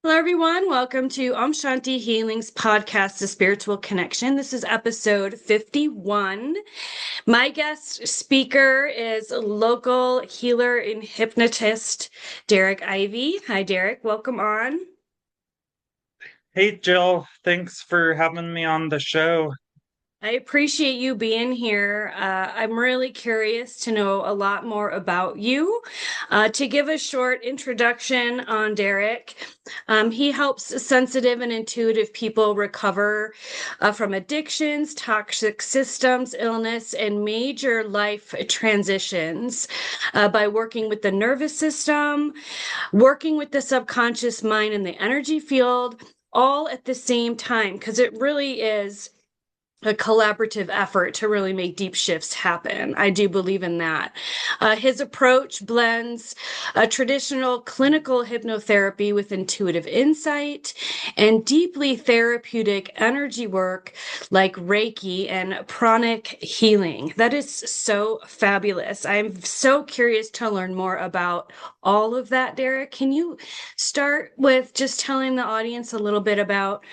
Hello, everyone. Welcome to Om Shanti Healing's podcast, The Spiritual Connection. This is episode 51. My guest speaker is local healer and hypnotist, Derek Ivey. Hi, Derek. Welcome on. Hey Jill, thanks for having me on the show. I appreciate you being here. I'm really curious to know a lot more about you. To give a short introduction on Derek, he helps sensitive and intuitive people recover from addictions, toxic systems, illness, and major life transitions by working with the nervous system, working with the subconscious mind and the energy field, all at the same time, because it really is a collaborative effort to really make deep shifts happen. I do believe in that. His approach blends a traditional clinical hypnotherapy with intuitive insight and deeply therapeutic energy work like Reiki and pranic healing. That is so fabulous. I'm so curious to learn more about all of that, Derek. Can you start with just telling the audience a little bit about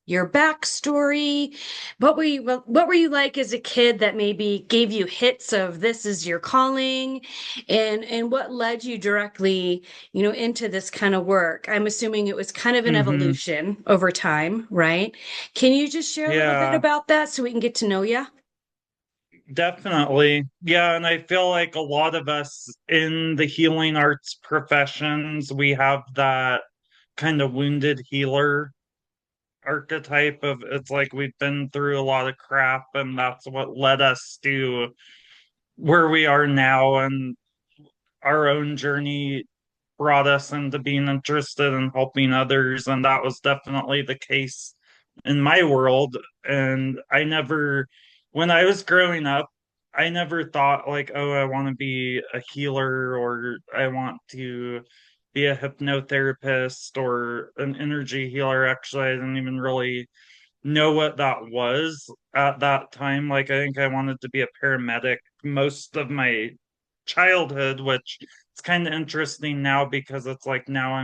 your backstory? What were you like as a kid that maybe gave you hits of this is your calling, and what led you directly, into this kind of work? I'm assuming it was kind of an Hmm. evolution over time, right? Can you just share a little bit Yeah, about that so we can get to know you? definitely. Yeah, and I feel like a lot of us in the healing arts professions, we have that kind of wounded healer archetype of it's like we've been through a lot of crap and that's what led us to where we are now, and our own journey brought us into being interested in helping others, and that was definitely the case in my world. And when I was growing up, I never thought like, oh, I want to be a healer or I want to be a hypnotherapist or an energy healer. Actually, I didn't even really know what that was at that time. Like, I think I wanted to be a paramedic most of my childhood, which it's kind of interesting now because it's like now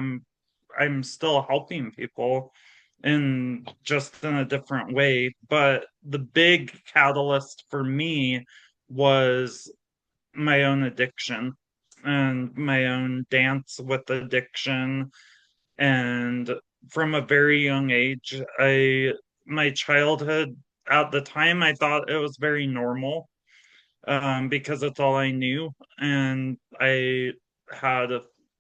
I'm still helping people in just in a different way. But the big catalyst for me was my own addiction and my own dance with addiction. And from a very young age, I my childhood at the time I thought it was very normal, because it's all I knew. And I had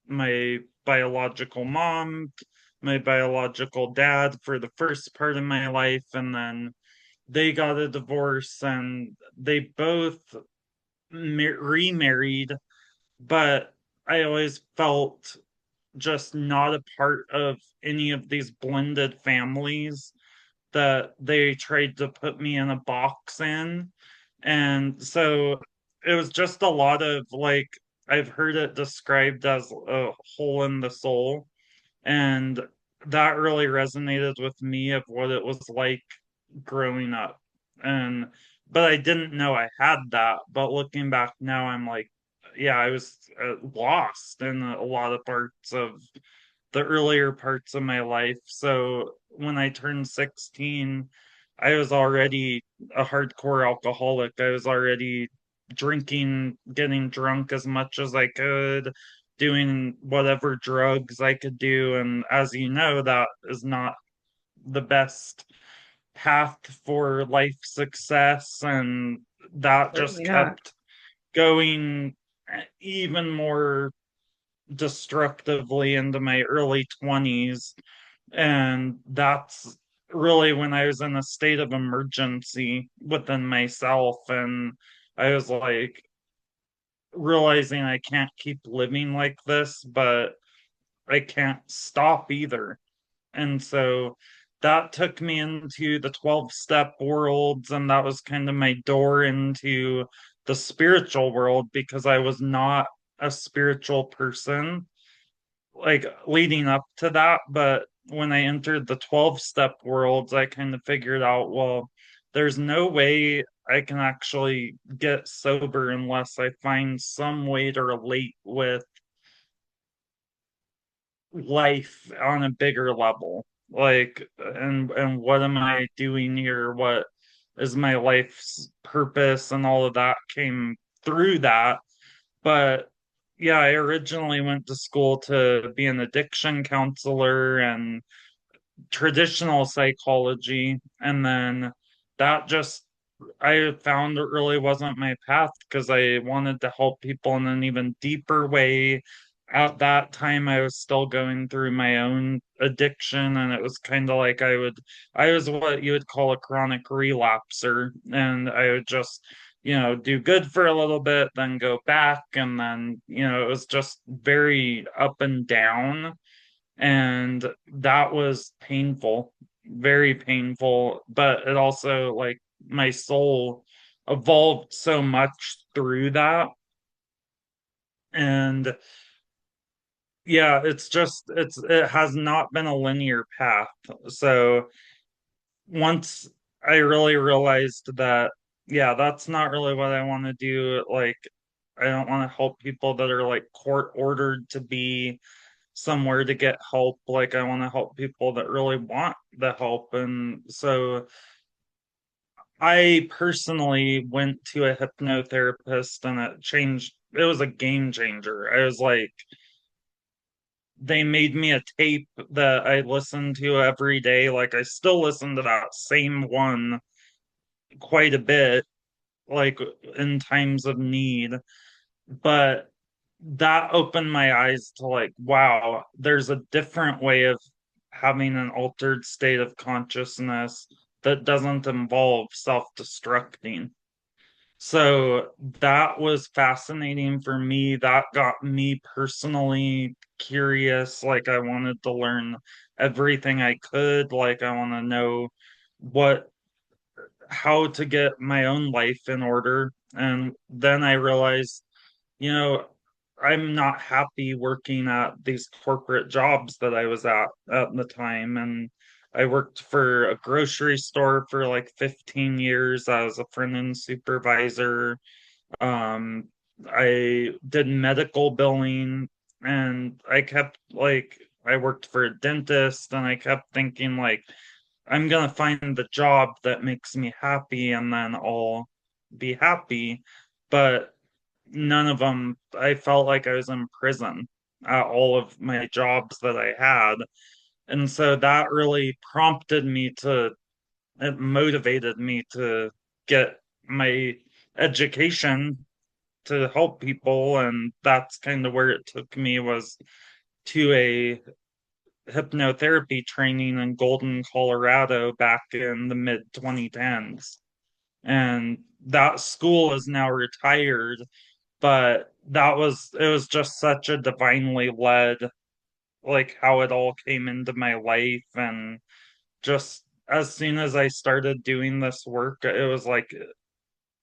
my biological mom, my biological dad for the first part of my life, and then they got a divorce and they both remarried. But I always felt just not a part of any of these blended families that they tried to put me in a box in. And so it was just a lot of like, I've heard it described as a hole in the soul. And that really resonated with me of what it was like growing up. And, but I didn't know I had that. But looking back now, I'm like, yeah, I was lost in a lot of parts of the earlier parts of my life. So when I turned 16, I was already a hardcore alcoholic. I was already drinking, getting drunk as much as I could, doing whatever drugs I could do. And as you know, that is not the best path for life success. And that just Certainly not. kept going even more destructively into my early 20s. And that's really when I was in a state of emergency within myself. And I was like realizing I can't keep living like this, but I can't stop either. And so that took me into the 12 step worlds. And that was kind of my door into the spiritual world because I was not a spiritual person like leading up to that. But when I entered the 12 step worlds, I kind of figured out, well, there's no way I can actually get sober unless I find some way to relate with life on a bigger level. Like, and what am I doing here? What is my life's purpose? And all of that came through that. But yeah, I originally went to school to be an addiction counselor and traditional psychology, and then that just I found it really wasn't my path because I wanted to help people in an even deeper way. At that time, I was still going through my own addiction, and it was kind of like I was what you would call a chronic relapser, and I would just, do good for a little bit, then go back, and then, it was just very up and down. And that was painful, very painful, but it also like my soul evolved so much through that. And yeah, it has not been a linear path. So once I really realized that, yeah, that's not really what I want to do. Like, I don't want to help people that are like court ordered to be somewhere to get help. Like, I want to help people that really want the help. And so I personally went to a hypnotherapist, and it was a game changer. I was like, they made me a tape that I listened to every day. Like, I still listen to that same one quite a bit, like in times of need. But that opened my eyes to like, wow, there's a different way of having an altered state of consciousness that doesn't involve self-destructing. So that was fascinating for me. That got me personally curious. Like, I wanted to learn everything I could. Like, I want to know what how to get my own life in order. And then I realized, you know, I'm not happy working at these corporate jobs that I was at the time. And I worked for a grocery store for like 15 years as a front end supervisor. Um, I did medical billing, and I worked for a dentist, and I kept thinking like, I'm gonna find the job that makes me happy and then I'll be happy. But none of them, I felt like I was in prison at all of my jobs that I had. And so that really it motivated me to get my education to help people. And that's kind of where it took me, was to a hypnotherapy training in Golden, Colorado back in the mid 2010s. And that school is now retired, but it was just such a divinely led, like how it all came into my life. And just as soon as I started doing this work, it was like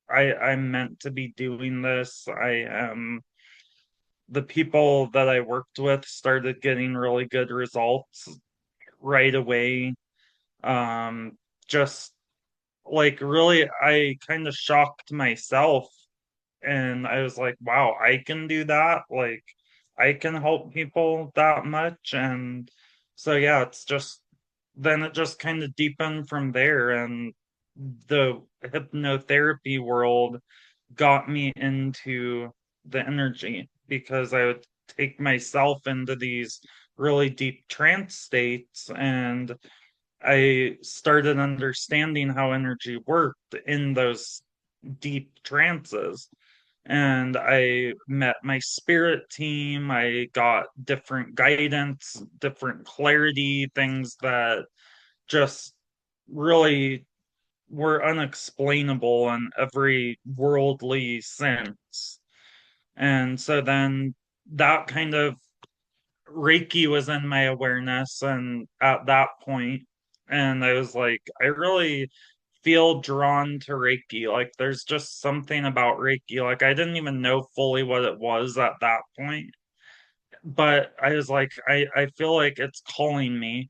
I'm meant to be doing this. The people that I worked with started getting really good results right away. Um, just like really, I kind of shocked myself, and I was like, wow, I can do that. Like, I can help people that much. And so, yeah, then it just kind of deepened from there. And the hypnotherapy world got me into the energy because I would take myself into these really deep trance states, and I started understanding how energy worked in those deep trances. And I met my spirit team. I got different guidance, different clarity, things that just really were unexplainable in every worldly sense. And so then that kind of Reiki was in my awareness, and at that point, and I was like, I really feel drawn to Reiki. Like, there's just something about Reiki. Like, I didn't even know fully what it was at that point, but I was like, I feel like it's calling me.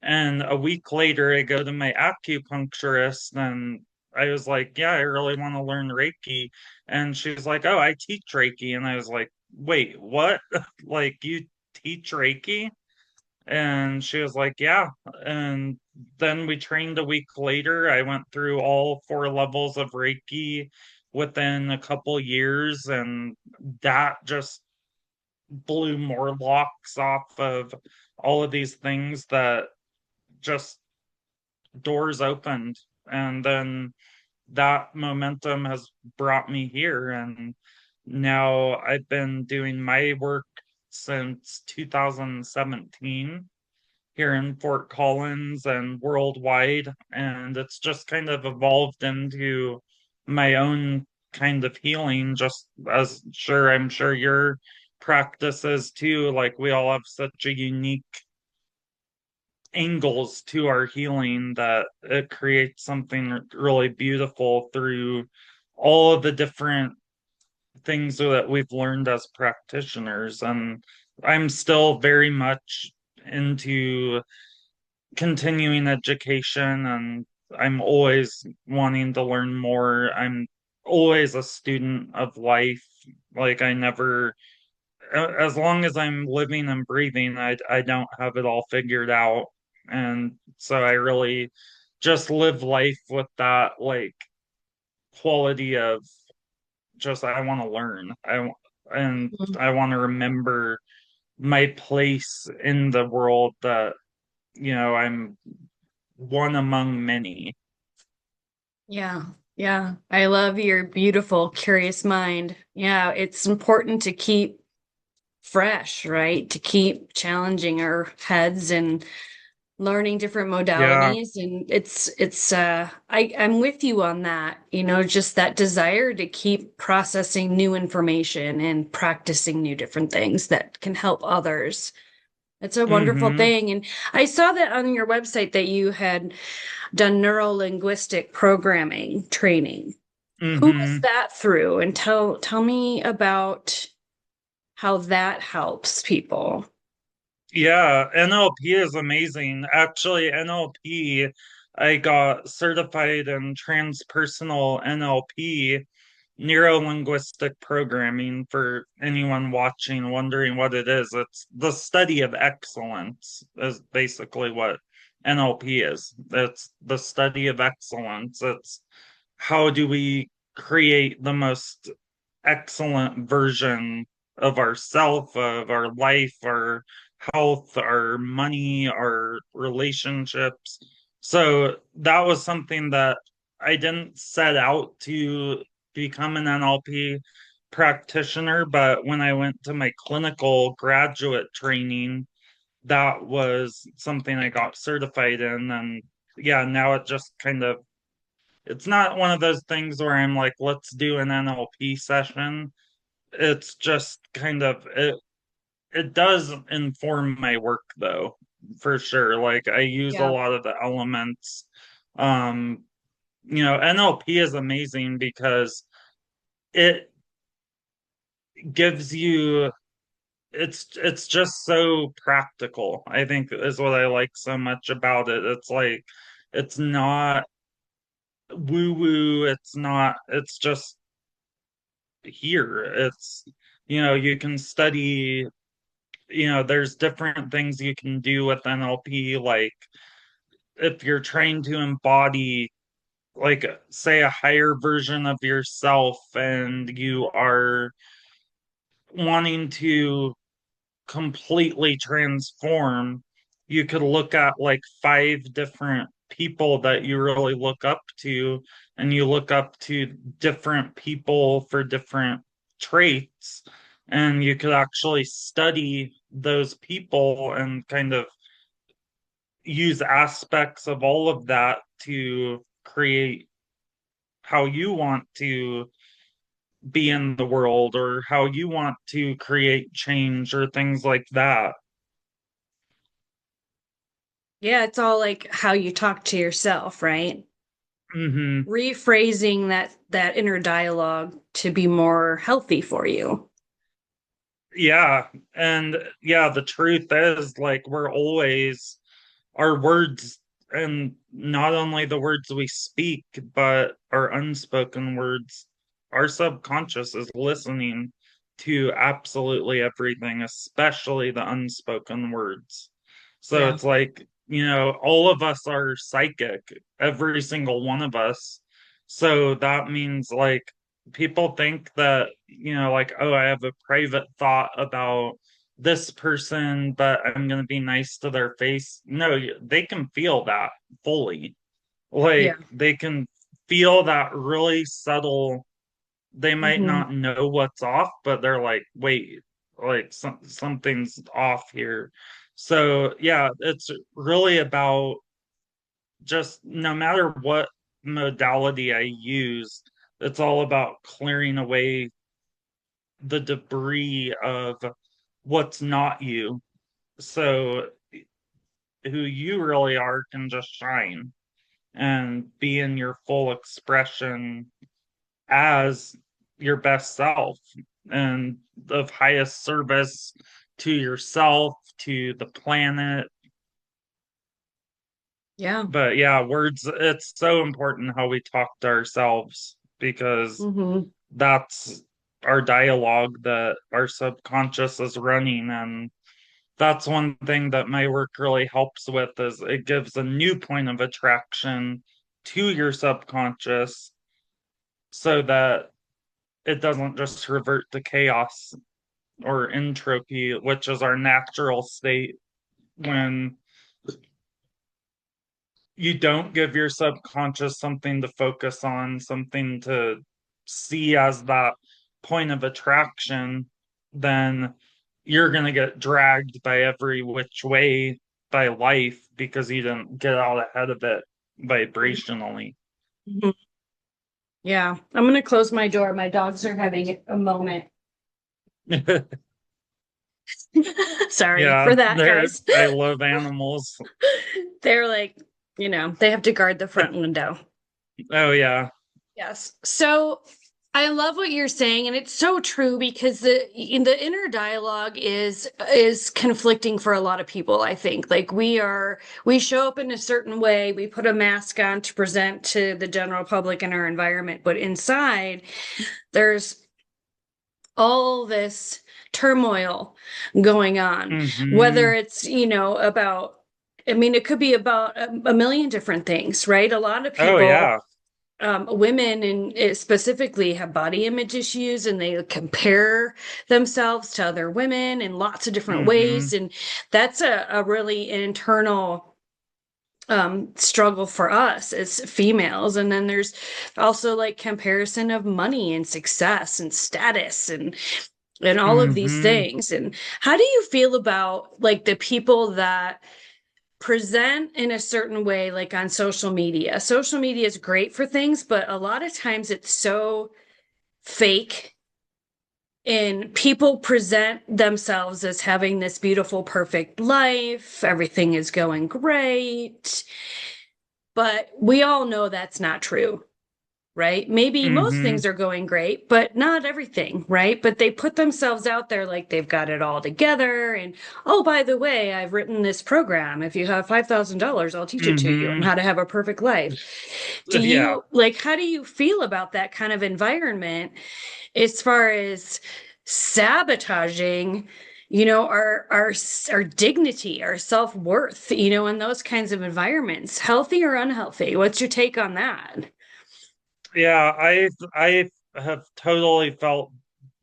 And a week later, I go to my acupuncturist, and I was like, yeah, I really want to learn Reiki. And she's like, oh, I teach Reiki. And I was like, wait, what? Like, you teach Reiki? And she was like, yeah. And then we trained a week later. I went through all 4 levels of Reiki within a couple years, and that just blew more locks off of all of these things that just doors opened. And then that momentum has brought me here. And now I've been doing my work since 2017 here in Fort Collins and worldwide. And it's just kind of evolved into my own kind of healing, just as I'm sure your practices too. Like we all have such a unique angles to our healing that it creates something really beautiful through all of the different things that we've learned as practitioners. And I'm still very much into continuing education, and I'm always wanting to learn more. I'm always a student of life. Like I never, as long as I'm living and breathing, I don't have it all figured out. And so I really just live life with that like quality of just I want to learn. And Mhm. I want to remember my place in the world, that I'm one among many. Yeah. Yeah. I love your beautiful, curious mind. Yeah. It's important to keep fresh, right? To keep challenging our heads and learning different Yeah. modalities. And I'm with you on that, just that desire to keep processing new information and practicing new different things that can help others. It's a wonderful Mm-hmm. thing. And I saw that on your website that you had done neuro-linguistic programming training. Who was Mm-hmm. that through? And tell me about how that helps people. Yeah, NLP is amazing. Actually, NLP, I got certified in transpersonal NLP, neuro linguistic programming, for anyone watching wondering what it is. It's the study of excellence, is basically what NLP is. It's the study of excellence. It's how do we create the most excellent version of ourself, of our life, our health, our money, our relationships. So that was something that I didn't set out to become an NLP practitioner, but when I went to my clinical graduate training, that was something I got certified in. And yeah, now it just kind of, it's not one of those things where I'm like, let's do an NLP session. It's just kind of it does inform my work though, for sure. Like I use a Yeah. lot of the elements. Um, NLP is amazing because it gives you it's just so practical, I think, is what I like so much about it. It's like it's not woo woo, it's just here. It's you can study, there's different things you can do with NLP, like if you're trying to embody, like, say, a higher version of yourself, and you are wanting to completely transform, you could look at like 5 different people that you really look up to, and you look up to different people for different traits, and you could actually study those people and kind of use aspects of all of that to create how you want to be in the world, or how you want to create change, or things like that. Yeah, it's all like how you talk to yourself, right? Hmm. Rephrasing that inner dialogue to be more healthy for you. Yeah. And yeah, the truth is, like, we're always our words, and not only the words we speak, but our unspoken words. Our subconscious is listening to absolutely everything, especially the unspoken words. So Yeah. it's like, all of us are psychic, every single one of us. So that means like people think that, like, oh, I have a private thought about this person, but I'm going to be nice to their face. No, they can feel that fully. Yeah. Like they can feel that really subtle. They might Hmm. not know what's off, but they're like, wait, like something's off here. So yeah, it's really about just no matter what modality I use, it's all about clearing away the debris of what's not you. So who you really are can just shine and be in your full expression as your best self and of highest service to yourself, to the planet. Yeah. But yeah, words, it's so important how we talk to ourselves because Hmm. that's our dialogue that our subconscious is running. And that's one thing that my work really helps with is it gives a new point of attraction to your subconscious so that it doesn't just revert to chaos or entropy, which is our natural state when you don't give your subconscious something to focus on, something to see as that point of attraction, then you're going to get dragged by every which way by life because you didn't get out ahead of it vibrationally. Hmm. Yeah. I'm going to close my door. My dogs are having a moment. Sorry Yeah, for that, guys. I love animals. They're like, they have to guard the front window. Oh yeah. Yes. So I love what you're saying, and it's so true because the inner dialogue is conflicting for a lot of people, I think. Like we show up in a certain way, we put a mask on to present to the general public in our environment, but inside there's all this turmoil going on, whether Hmm. it's, about, I mean, it could be about a million different things, right? A lot of Oh people, yeah. women and specifically have body image issues and they compare themselves to other women in lots of different Hmm. ways. And that's a really internal struggle for us as females. And then there's also like comparison of money and success and status and all of these Hmm. things. And how do you feel about like the people that present in a certain way, like on social media? Social media is great for things, but a lot of times it's so fake. And people present themselves as having this beautiful, perfect life. Everything is going great. But we all know that's not true, right? Maybe most Hmm. things are going great, but not everything, right? But they put themselves out there like they've got it all together. And oh, by the way, I've written this program. If you have $5,000, I'll teach it to you on Hmm. how to have a perfect life. Do Yeah. you like, how do you feel about that kind of environment as far as sabotaging? Our dignity, our self-worth, in those kinds of environments, healthy or unhealthy? What's your take on that? Yeah, I have totally felt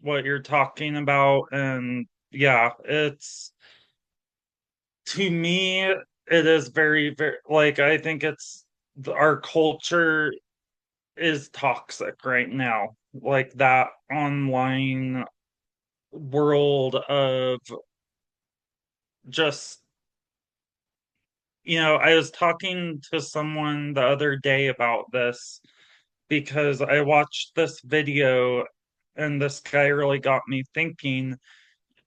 what you're talking about, and yeah, it's to me it is very, very like I think it's our culture is toxic right now. Like that online world of just, I was talking to someone the other day about this because I watched this video and this guy really got me thinking.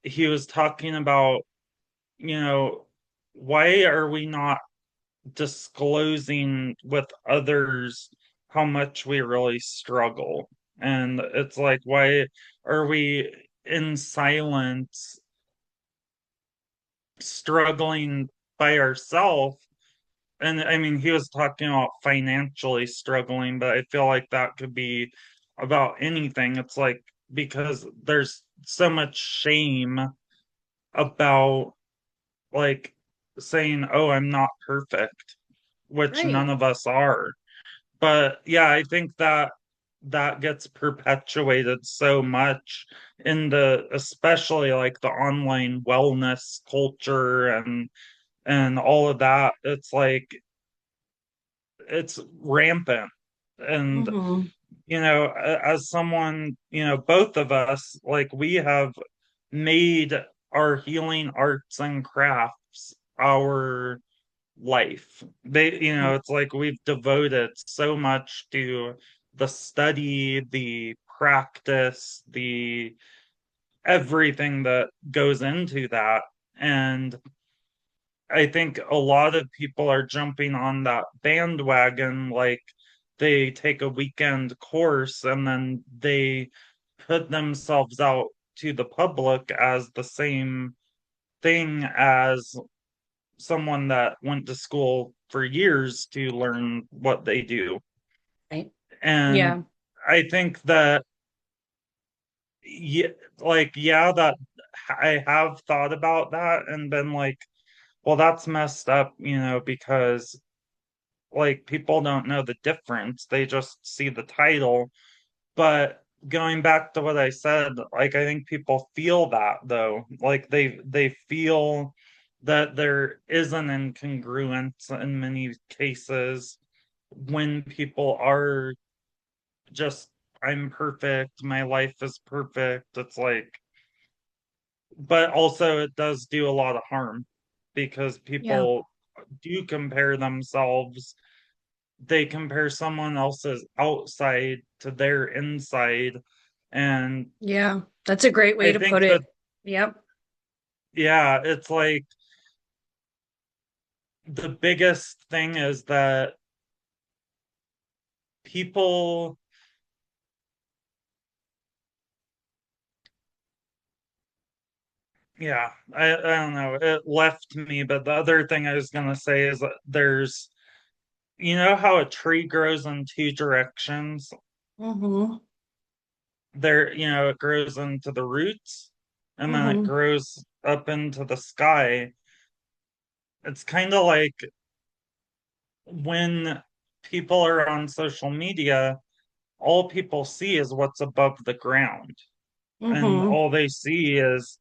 He was talking about, you know, why are we not disclosing with others how much we really struggle? And it's like, why are we in silence struggling by ourselves? And I mean, he was talking about financially struggling, but I feel like that could be about anything. It's like because there's so much shame about like saying, oh, I'm not perfect, which Right. none of us are. But yeah, I think that that gets perpetuated so much in the, especially like the online wellness culture and all of that. It's like it's rampant. And Mm-hmm. as someone, both of us, like we have made our healing arts and crafts our life. It's like we've devoted so much to the study, the practice, the everything that goes into that. And I think a lot of people are jumping on that bandwagon, like they take a weekend course and then they put themselves out to the public as the same thing as someone that went to school for years to learn what they do. Right. And Yeah. I think that, yeah, like, yeah, that I have thought about that and been like, well, that's messed up, because like people don't know the difference. They just see the title. But going back to what I said, like I think people feel that though. Like they feel that there is an incongruence in many cases when people are just, I'm perfect, my life is perfect. It's like, but also it does do a lot of harm because Yeah. people do compare themselves. They compare someone else's outside to their inside. And Yeah. That's a great way I to think put that, it. Yep. yeah, it's like the biggest thing is that people, yeah, I don't know, it left me. But the other thing I was going to say is that there's, how a tree grows in two directions? Mm-hmm. There, it grows into the roots and then it Mm-hmm. grows up into the sky. It's kind of like when people are on social media, all people see is what's above the ground, and Mm-hmm. all they see is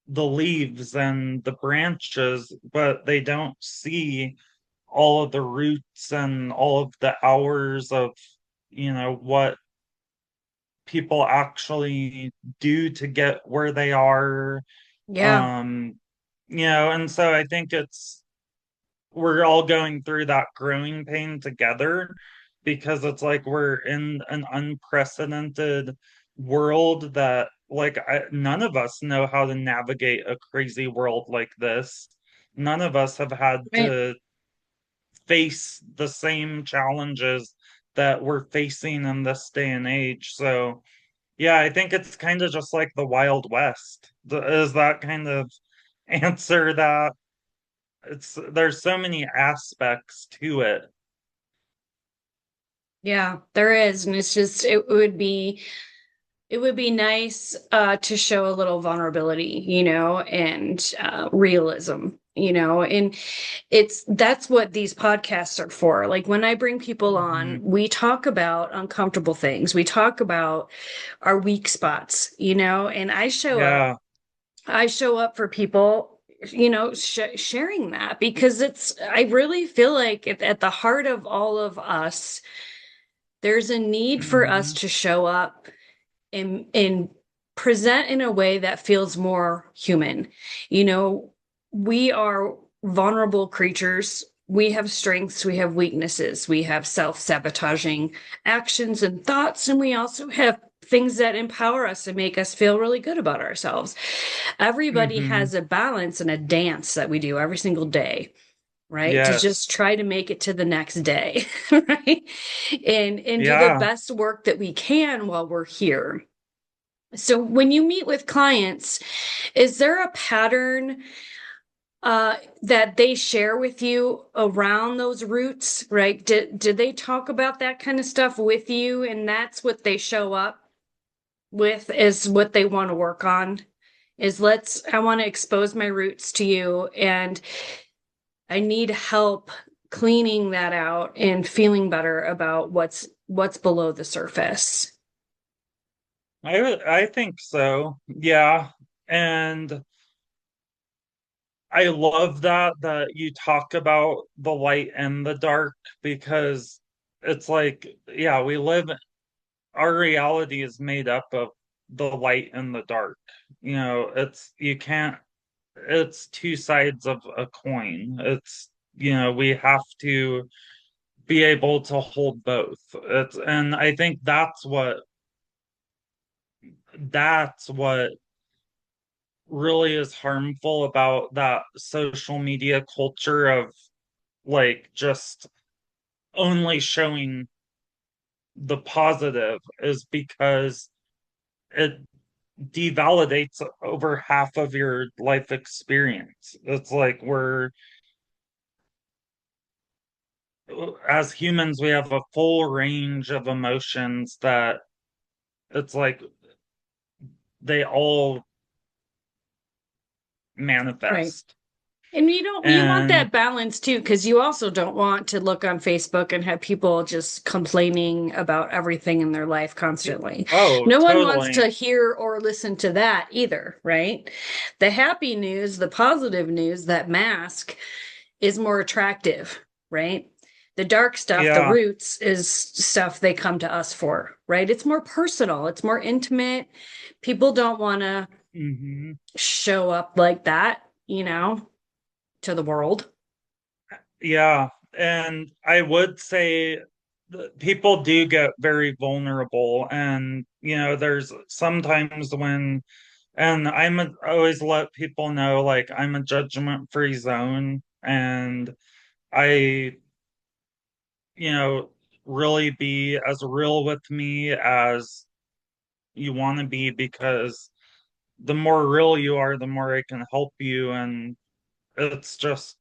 the leaves and the branches, but they don't see all of the roots and all of the hours of, what people actually do to get where they are. Yeah. Um, and so I think we're all going through that growing pain together because it's like we're in an unprecedented world that like none of us know how to navigate a crazy world like this. None of us have had Right. to face the same challenges that we're facing in this day and age. So yeah, I think it's kind of just like the Wild West. Is that kind of answer that? There's so many aspects to it. Yeah, there is. And it's just it would be nice to show a little vulnerability, and realism, and that's what these podcasts are for. Like when I bring people on, Hmm. we talk about uncomfortable things. We talk about our weak spots, and Yeah. I show up for people, sharing that because I really feel like at the heart of all of us, there's a need for us Hmm. to show up and present in a way that feels more human. You know, we are vulnerable creatures. We have strengths, we have weaknesses, we have self-sabotaging actions and thoughts, and we also have things that empower us and make us feel really good about ourselves. Everybody Hmm. has a balance and a dance that we do every single day, right? To Yes. just try to make it to the next day, right? And do the Yeah. best work that we can while we're here. So when you meet with clients, is there a pattern that they share with you around those roots, right? Did they talk about that kind of stuff with you, and that's what they show up with is what they want to work on? is I want to expose my roots to you, and I need help cleaning that out and feeling better about what's below the surface. I think so. Yeah. And I love that you talk about the light and the dark because it's like, yeah, our reality is made up of the light and the dark. You can't, it's two sides of a coin. We have to be able to hold both. And I think that's what really is harmful about that social media culture of like just only showing the positive is because it devalidates over half of your life experience. It's like as humans, we have a full range of emotions that it's like they all Right. manifest. And you want And that balance too, because you also don't want to look on Facebook and have people just complaining about everything in their life constantly. oh, No one wants totally. to hear or listen to that either, right? The happy news, the positive news, that mask is more attractive, right? The dark stuff, the Yeah. roots, is stuff they come to us for, right? It's more personal, it's more intimate. People don't want to Hmm. show up like that, to the world. Yeah. And I would say that people do get very vulnerable. And, there's sometimes and I always let people know, like, I'm a judgment-free zone. And I, you know, really be as real with me as you want to be because the more real you are, the more I can help you. And it's just,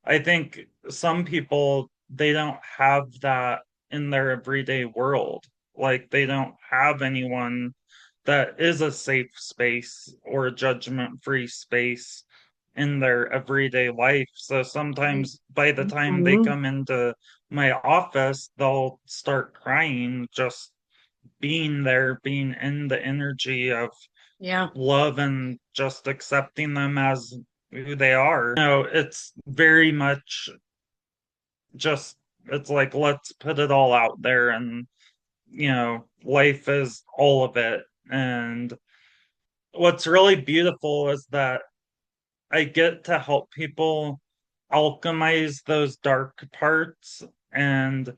I think some people, they don't have that in their everyday world. Like they don't have anyone that is a safe space or a judgment-free space in their everyday life. So Right. sometimes by the time they Mhm. come into my office, they'll start crying just being there, being in the energy of Yeah. love and just accepting them as who they are. It's very much just, it's like, let's put it all out there. And, life is all of it. And what's really beautiful is that I get to help people alchemize those dark parts and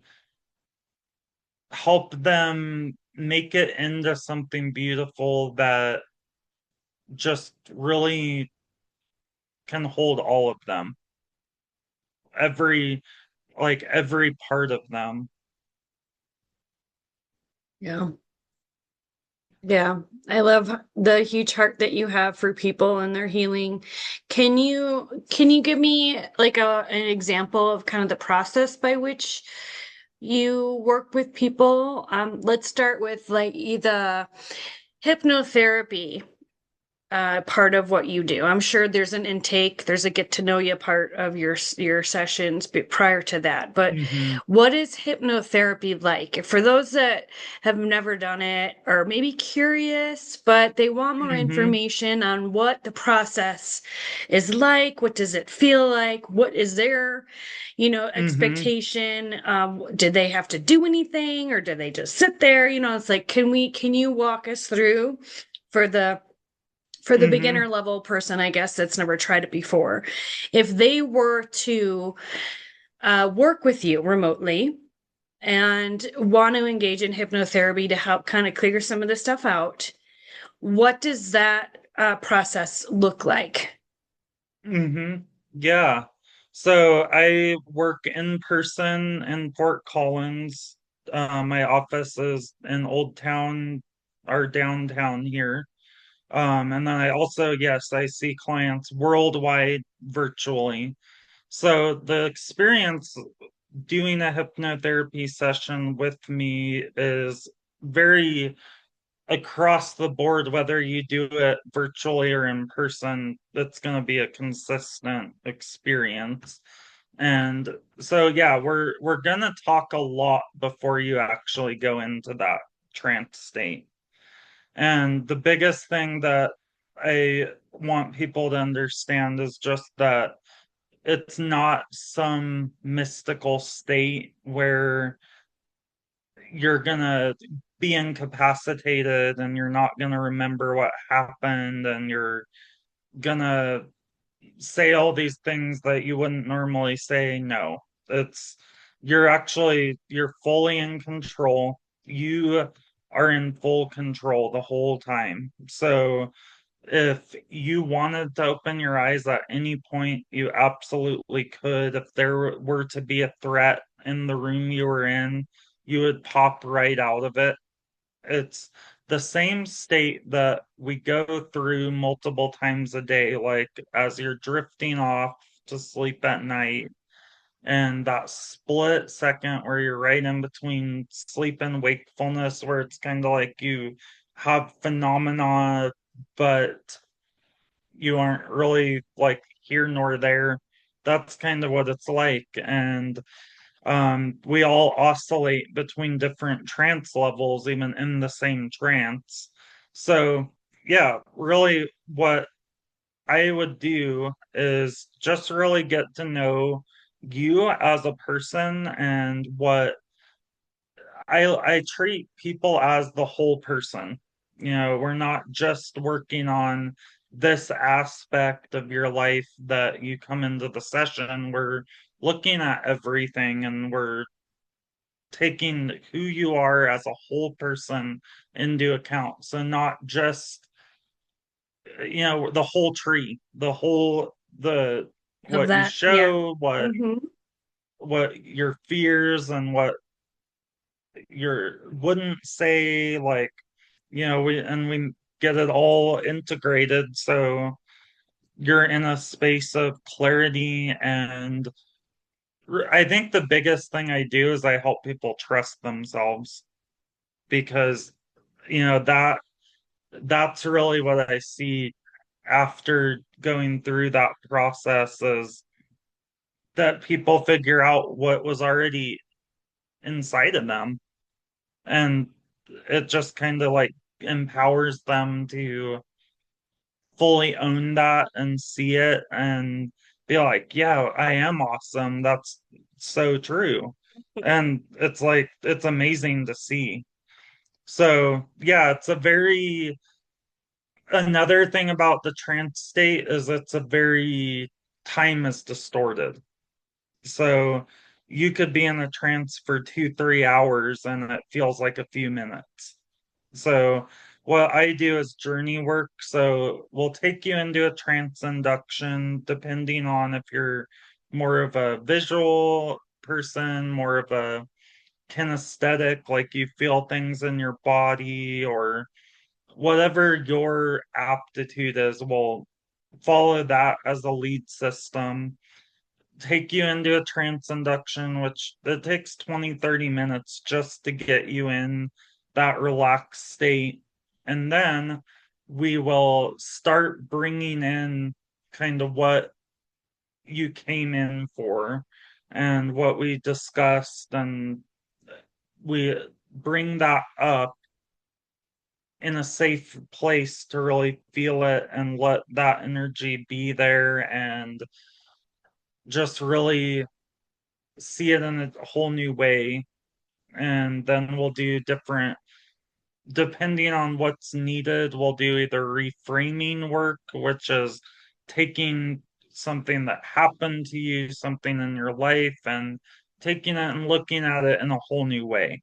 help them make it into something beautiful that just really can hold all of them, every every part of them. Yeah. Yeah. I love the huge heart that you have for people and their healing. Can you give me like an example of kind of the process by which you work with people? Let's start with like the hypnotherapy part of what you do. I'm sure there's an intake, there's a get to know you part of your sessions prior to that. But Hmm. what is hypnotherapy like? For those that have never done it or maybe curious, but they want more Hmm. information on what the process is like, what does it feel like, what is their, Hmm. expectation? Did they have to do anything or did they just sit there? It's like, can you walk us through for the Hmm. beginner level person, I guess, that's never tried it before, if they were to work with you remotely and want to engage in hypnotherapy to help kind of clear some of this stuff out, what does that process look like? Hmm. Yeah. So I work in person in Fort Collins. My office is in Old Town or downtown here. And then I also, yes, I see clients worldwide virtually. So the experience doing a hypnotherapy session with me is very across the board, whether you do it virtually or in person, it's going to be a consistent experience. And so, yeah, we're going to talk a lot before you actually go into that trance state. And the biggest thing that I want people to understand is just that it's not some mystical state where you're gonna be incapacitated and you're not gonna remember what happened and you're gonna say all these things that you wouldn't normally say. No, it's you're fully in control. You are in full control the whole time. So if you wanted to open your eyes at any point, you absolutely could. If there were to be a threat in the room you were in, you would pop right out of it. It's the same state that we go through multiple times a day, like as you're drifting off to sleep at night, and that split second where you're right in between sleep and wakefulness, where it's kind of like you have phenomena, but you aren't really like here nor there. That's kind of what it's like. And we all oscillate between different trance levels, even in the same trance. So, yeah, really, what I would do is just really get to know you as a person and what I treat people as the whole person. You know, we're not just working on this aspect of your life that you come into the session. We're looking at everything and we're taking who you are as a whole person into account. So not just, the whole tree, the Of what you that. Yeah. show, Hmm. what your fears and what your wouldn't say, like, we get it all integrated, so you're in a space of clarity. And I think the biggest thing I do is I help people trust themselves, because that's really what I see after going through that process, is that people figure out what was already inside of them, and it just kind of like empowers them to fully own that and see it and be like, yeah, I am awesome. That's so true. And it's like, it's amazing to see. So, yeah, another thing about the trance state is it's a very, time is distorted. So you could be in a trance for 2, 3 hours and it feels like a few minutes. So what I do is journey work. So we'll take you into a trance induction, depending on if you're more of a visual person, more of a kinesthetic, like you feel things in your body, or whatever your aptitude is. We'll follow that as a lead system, take you into a trance induction, which it takes 20, 30 minutes just to get you in that relaxed state. And then we will start bringing in kind of what you came in for and what we discussed. And we bring that up in a safe place to really feel it and let that energy be there and just really see it in a whole new way. And then we'll do different, depending on what's needed, we'll do either reframing work, which is taking something that happened to you, something in your life, and taking it and looking at it in a whole new way.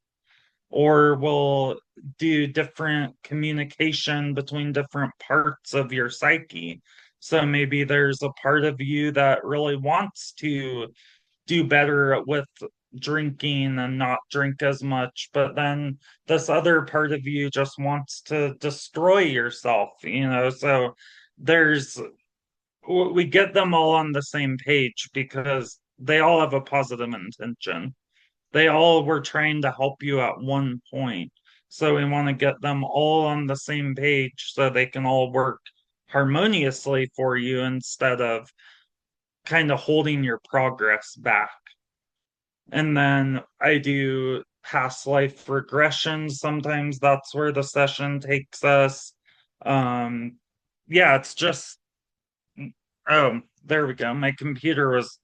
Or we'll do different communication between different parts of your psyche. So maybe there's a part of you that really wants to do better with drinking and not drink as much, but then this other part of you just wants to destroy yourself. So there's we get them all on the same page because they all have a positive intention. They all were trying to help you at one point. So we want to get them all on the same page so they can all work harmoniously for you instead of kind of holding your progress back. And then I do past life regressions. Sometimes that's where the session takes us. Yeah, it's just, oh, there we go. My computer was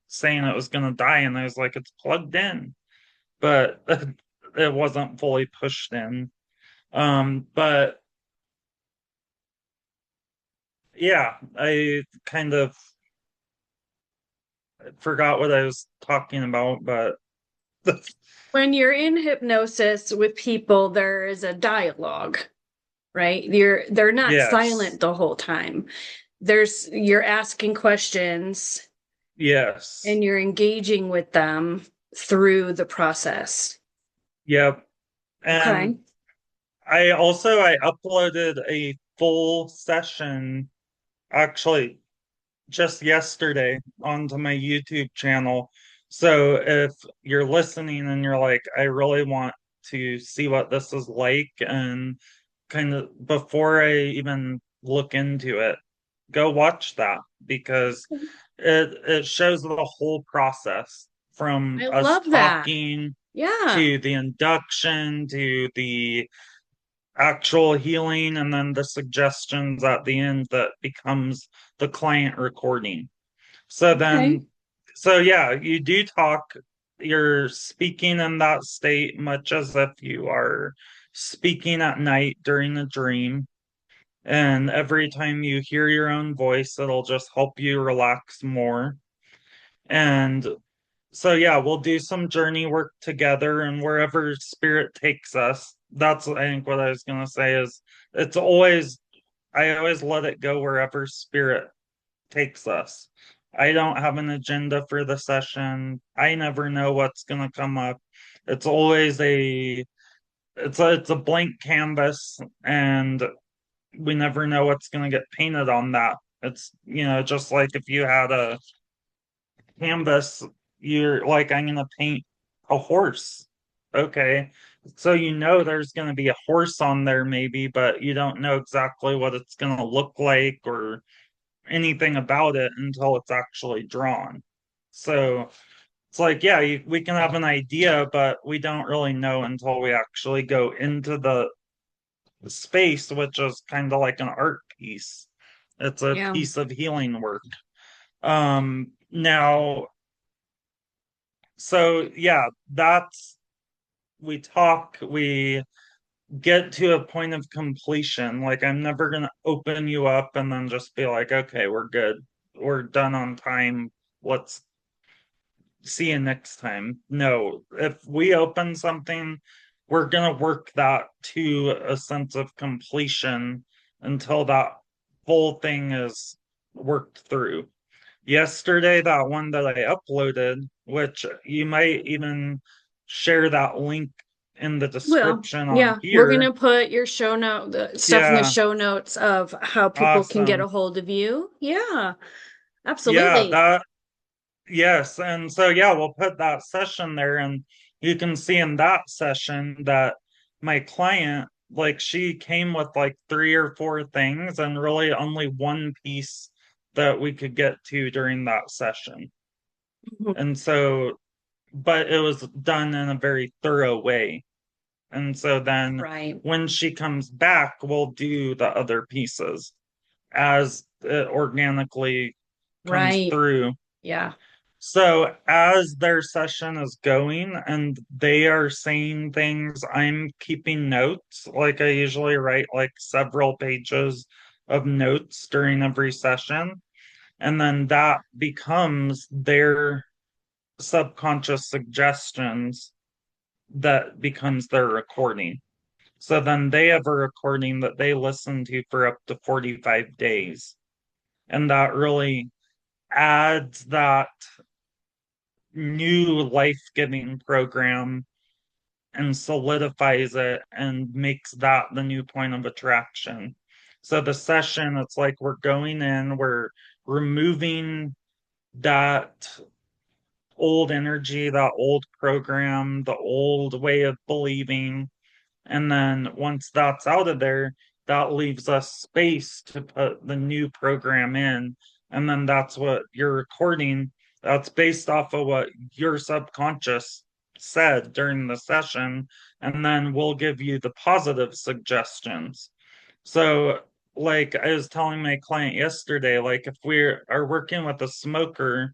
saying it was going to die, and I was like, it's plugged in, but it wasn't fully pushed in. But yeah, I kind of forgot what I was talking about, but When you're in hypnosis with people, there is a dialogue, right? They're not yes, silent the whole time. You're asking questions yes, and you're engaging with them through the process. yep. Okay. And I uploaded a full session actually just yesterday onto my YouTube channel. So if you're listening and you're like, I really want to see what this is like, and kind of before I even look into it, go watch that because it shows the whole process from I us love that. talking Yeah. to the induction to the actual healing and then the suggestions at the end that becomes the client recording. So Okay. then, so yeah, you do talk, you're speaking in that state much as if you are speaking at night during a dream. And every time you hear your own voice, it'll just help you relax more. And so, yeah, we'll do some journey work together and wherever spirit takes us. That's, I think, what I was going to say is it's always, I always let it go wherever spirit takes us. I don't have an agenda for the session. I never know what's going to come up. It's always it's a blank canvas, and we never know what's going to get painted on that. It's, just like if you had a canvas, you're like, I'm going to paint a horse. Okay. So there's going to be a horse on there, maybe, but you don't know exactly what it's going to look like or anything about it until it's actually drawn. So it's like, yeah, we can have an idea, but we don't really know until we actually go into the space, which is kind of like an art piece. It's a Yeah. piece of healing work. Now, so yeah, that's we talk, we get to a point of completion. Like, I'm never going to open you up and then just be like, okay, we're good. We're done on time. Let's see you next time. No, if we open something, we're going to work that to a sense of completion until that full thing is worked through. Yesterday, that one that I uploaded, which you might even share that link in the Well, description on yeah, we're here. gonna put your show note, the stuff in the Yeah, show notes of how people can get awesome. a hold of you. Yeah, Yeah, absolutely. that yes, and so yeah, we'll put that session there, and you can see in that session that my client, like, she came with like three or four things, and really only one piece that we could get to during that session. Mhm. And so, but it was done in a very thorough way. And so then Right, when she comes back, we'll do the other pieces as it organically comes right. through. Yeah. So as their session is going and they are saying things, I'm keeping notes. Like, I usually write like several pages of notes during every session. And then that becomes their subconscious suggestions that becomes their recording. So then they have a recording that they listen to for up to 45 days. And that really adds that new life giving program and solidifies it and makes that the new point of attraction. So the session, it's like we're going in, we're removing that old energy, that old program, the old way of believing, And then once that's out of there, that leaves us space to put the new program in. And then that's what you're recording. That's based off of what your subconscious said during the session. And then we'll give you the positive suggestions. So, like I was telling my client yesterday, like if we are working with a smoker,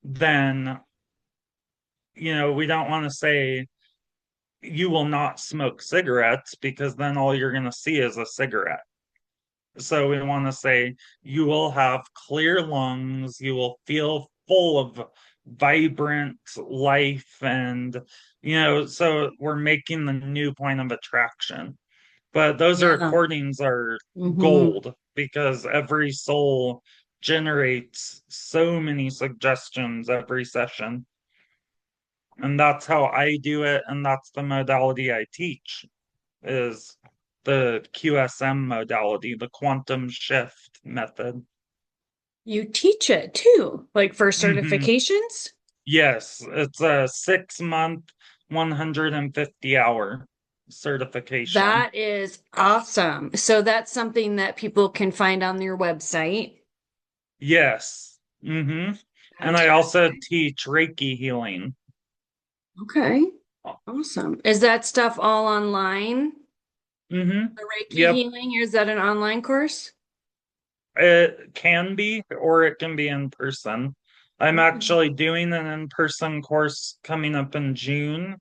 then, we don't want to say, you will not smoke cigarettes because then all you're going to see is a cigarette. So we want to say you will have clear lungs, you will feel full of vibrant life, and so we're making the new point of attraction. But those Yeah. recordings are Hmm. gold because every soul generates so many suggestions every session. And that's how I do it, and that's the modality I teach is the QSM modality, the quantum shift method. You teach it too, like for Hmm. certifications? Yes, it's a 6 month, 150 hour certification. That is awesome. So that's something that people can find on your website. Yes. Hmm. And I also Fantastic. teach Reiki healing. Okay. Awesome. Is that stuff all online? Hmm. The Reiki Yep. healing, or is that an online course? It can be, or it can be in person. I'm Okay. actually doing an in-person course coming up in June.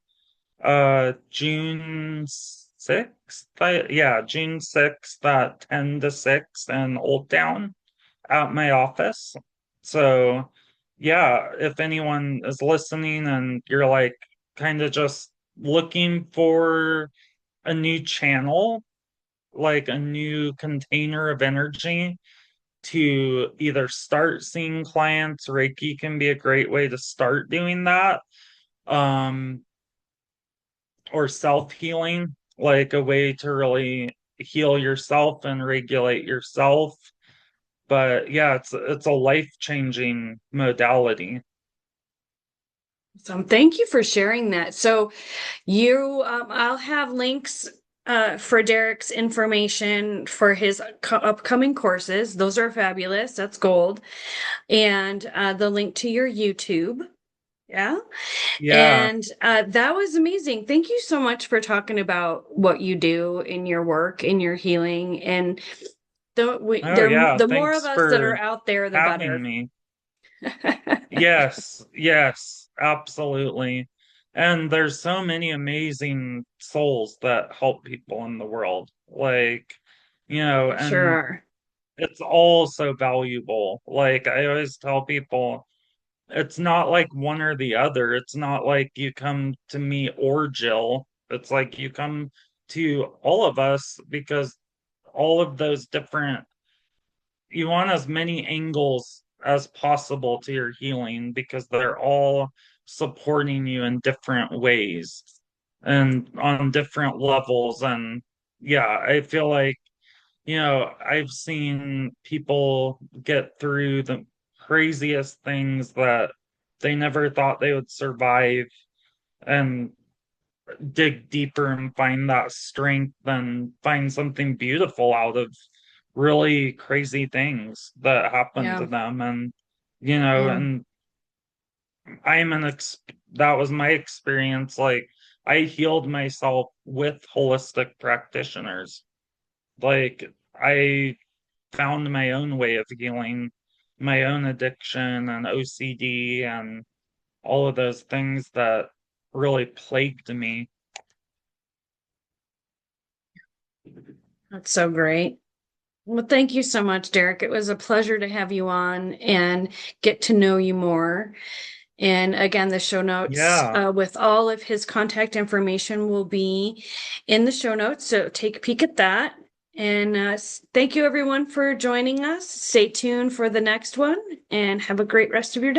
June 6th. Yeah, June 6th at 10 to 6 in Old Town at my office. So, yeah, if anyone is listening and you're like kind of just looking for a new channel, like a new container of energy to either start seeing clients, Reiki can be a great way to start doing that. Um, or self-healing, like a way to really heal yourself and regulate yourself. But yeah, it's a life-changing modality. So thank you for sharing that. So I'll have links for Derek's information for his upcoming courses. Those are fabulous. That's gold. And the link to your YouTube. Yeah. Yeah. And that was amazing. Thank you so much for talking about what you do in your work, in your healing. And Oh yeah, the more of thanks us that are for out there, the having better. me. Yes, yes, absolutely. And there's so many amazing souls that help people in the world. They sure and are. it's all so valuable. Like I always tell people, it's not like one or the other. It's not like you come to me or Jill. It's like you come to all of us because all of those different, you want as many angles as possible to your healing because they're all supporting you in different ways and on different levels. And yeah, I feel like I've seen people get through the craziest things that they never thought they would survive and dig deeper and find that strength and find something beautiful out of really crazy things that happen to Yeah. them. And, Yeah. and that was my experience. Like, I healed myself with holistic practitioners. Like, I found my own way of healing my own addiction and OCD and all of those things that really plagued me. That's so great. Well, thank you so much, Derek. It was a pleasure to have you on and get to know you more. And again, the show notes Yeah. with all of his contact information will be in the show notes. So take a peek at that. And thank you, everyone, for joining us. Stay tuned for the next one and have a great rest of your day.